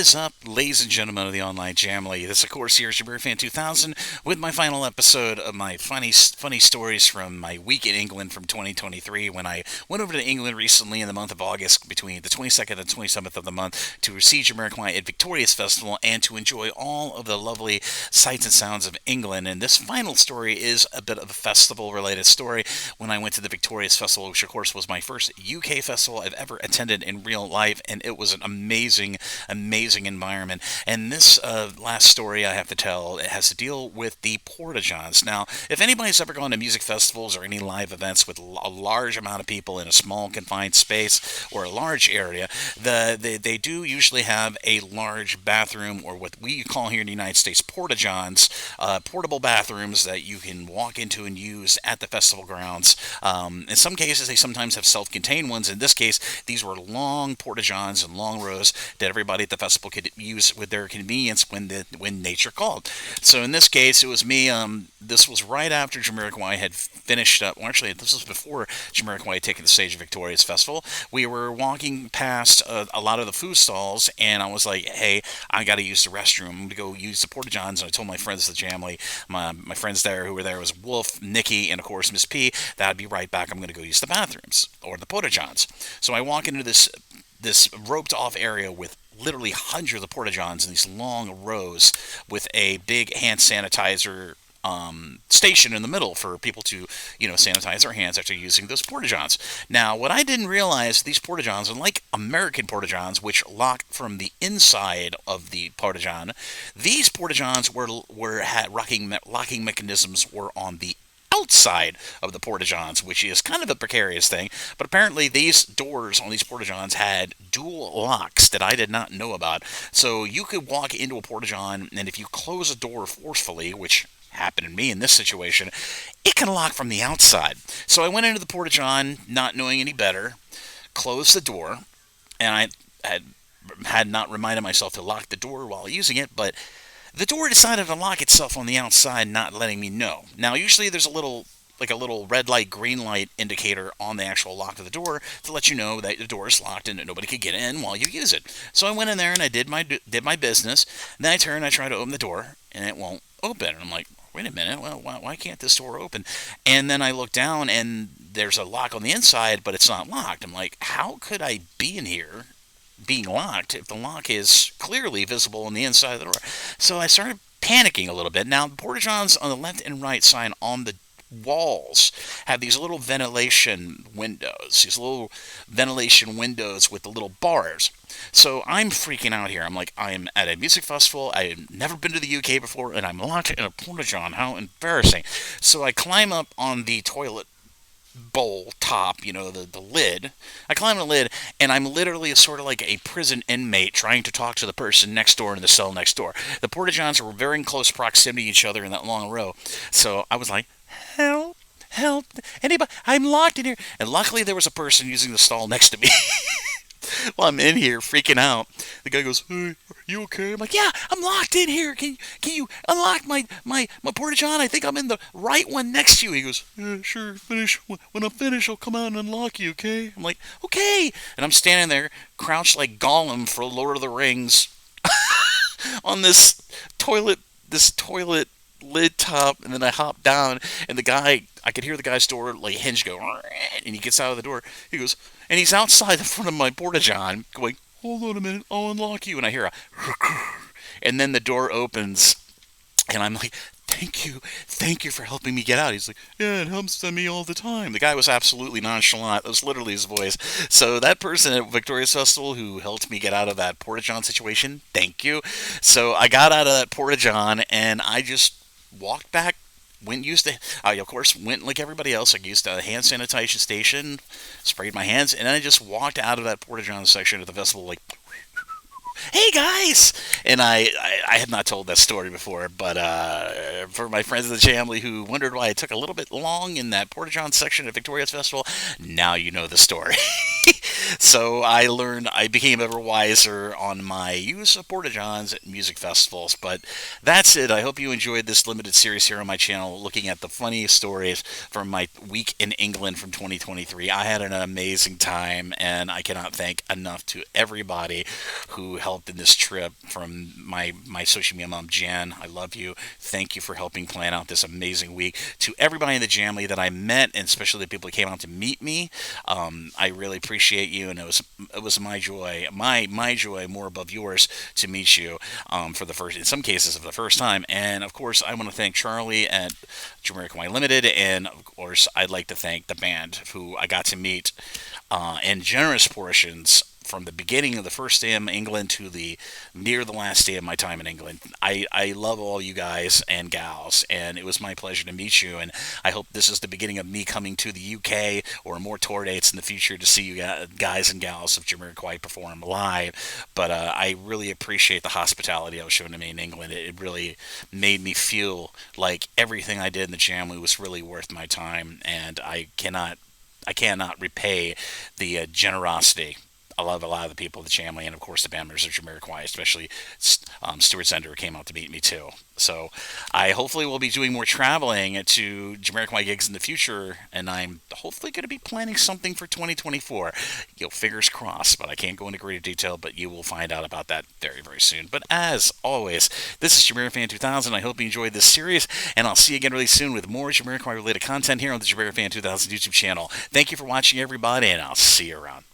is up, ladies and gentlemen of the online Jamily? This, of course, here is your Beer Fan 2000 with my final episode of my funny stories from my week in England from 2023 when I went over to England recently in the month of August between the 22nd and 27th of the month to see Jamiroquai at Victorious Festival and to enjoy all of the lovely sights and sounds of England. And this final story is a bit of a festival-related story when I went to the Victorious Festival, which, of course, was my first UK festival I've ever attended in real life, and it was an amazing environment. And this last story I have to tell, it has to deal with the Porta-Johns. Now, if anybody's ever gone to music festivals or any live events with a large amount of people in a small confined space or a large area, they do usually have a large bathroom, or what we call here in the United States Porta-Johns, portable bathrooms that you can walk into and use at the festival grounds. In some cases, they sometimes have self-contained ones. In this case, these were long Porta-Johns and long rows that everybody at the festival could use with their convenience when nature called. So in this case, it was me. This was right after Jamiroquai had finished up. Well, actually, this was before Jamiroquai had taken the stage at Victoria's Festival. We were walking past a lot of the food stalls, and I was like, "Hey, I got to use the restroom. I'm going to go use the Porta-Johns." And I told my friends, the Jamily, my friends there who were there was Wolf, Nikki, and of course Miss P, that I'd be right back. I'm going to go use the bathrooms or the Porta-Johns. So I walk into this roped off area with literally hundreds of Porta-Johns in these long rows with a big hand sanitizer station in the middle for people to, sanitize their hands after using those Porta-Johns. Now, what I didn't realize, these Porta-Johns, unlike American Porta-Johns, which lock from the inside of the Porta-John, these Porta-Johns had locking mechanisms were on the outside of the Porta-Johns, which is kind of a precarious thing. But apparently these doors on these Porta-Johns had dual locks that I did not know about. So you could walk into a Porta-John, and if you close a door forcefully, which happened to me in this situation, it can lock from the outside. So I went into the Porta-John, not knowing any better, closed the door, and I had not reminded myself to lock the door while using it, but the door decided to lock itself on the outside, not letting me know. Now, usually there's a little red light, green light indicator on the actual lock of the door to let you know that the door is locked and that nobody could get in while you use it. So I went in there and I did my business. And then I turned and I tried to open the door, and it won't open. And I'm like, wait a minute, well, why can't this door open? And then I look down and there's a lock on the inside, but it's not locked. I'm like, how could I be in here being locked if the lock is clearly visible on the inside of the door? So I started panicking a little bit. Now, the Porta-Johns on the left and right side on the walls have these little ventilation windows, with the little bars. So I'm freaking out here. I'm like, I'm at a music festival. I've never been to the UK before, and I'm locked in a Porta-John. How embarrassing. So I climb up on the toilet bowl top, the lid. I climb the lid, and I'm literally sort of like a prison inmate trying to talk to the person next door in the cell next door. The Porta-Johns were very in close proximity to each other in that long row. So I was like, help, anybody, I'm locked in here. And luckily there was a person using the stall next to me. Well, I'm in here freaking out. The guy goes, "Hey, are you okay?" I'm like, "Yeah, I'm locked in here. Can you unlock my Porta-John? I think I'm in the right one next to you." He goes, "Yeah, sure, finish. When I'm finished, I'll come out and unlock you, okay?" I'm like, "Okay." And I'm standing there, crouched like Gollum for Lord of the Rings on this toilet lid top, and then I hop down, and I could hear the guy's door like hinge go, and he gets out of the door. He goes, and he's outside the front of my Porta-John going, "Hold on a minute, I'll unlock you." And I hear and then the door opens, and I'm like, thank you for helping me get out." He's like, "Yeah, it happens to me all the time." The guy was absolutely nonchalant. That was literally his voice. So that person at Victoria's Festival who helped me get out of that Porta-John situation, thank you. So I got out of that Porta-John, and I just walked back. I, of course, went like everybody else. I used a hand sanitation station, sprayed my hands, and then I just walked out of that Porta-John section at the festival like, "Hey guys!" And I had not told that story before, but for my friends in the family who wondered why it took a little bit long in that Porta-John section at Victoria's Festival, now you know the story. So I became ever wiser on my use of porta johns at music festivals. But that's it. I hope you enjoyed this limited series here on my channel, looking at the funniest stories from my week in England from 2023. I had an amazing time, and I cannot thank enough to everybody who helped in this trip. From my social media mom, Jan, I love you. Thank you for helping plan out this amazing week. To everybody in the Jamily that I met, and especially the people who came out to meet me, I really appreciate you, and it was my joy, my joy, more above yours, to meet you for the first, in some cases, for the first time. And of course, I want to thank Charlie at Jamiroquai Limited, and of course, I'd like to thank the band who I got to meet in generous portions from the beginning of the first day in England to the near the last day of my time in England. I love all you guys and gals, and it was my pleasure to meet you. And I hope this is the beginning of me coming to the UK or more tour dates in the future to see you guys and gals of Jamiroquai perform live. But I really appreciate the hospitality that was shown to me in England. It really made me feel like everything I did in the Jamley was really worth my time, and I cannot repay the generosity. I love a lot of the people of the Chamley, and of course the band members of Jamiroquai, especially Stuart Zender, who came out to meet me too. So I hopefully will be doing more traveling to Jamiroquai gigs in the future, and I'm hopefully going to be planning something for 2024. Fingers crossed, but I can't go into greater detail, but you will find out about that very, very soon. But as always, this is Jamiroquai 2000. I hope you enjoyed this series, and I'll see you again really soon with more Jamiroquai related content here on the Jamiroquai 2000 YouTube channel. Thank you for watching, everybody, and I'll see you around.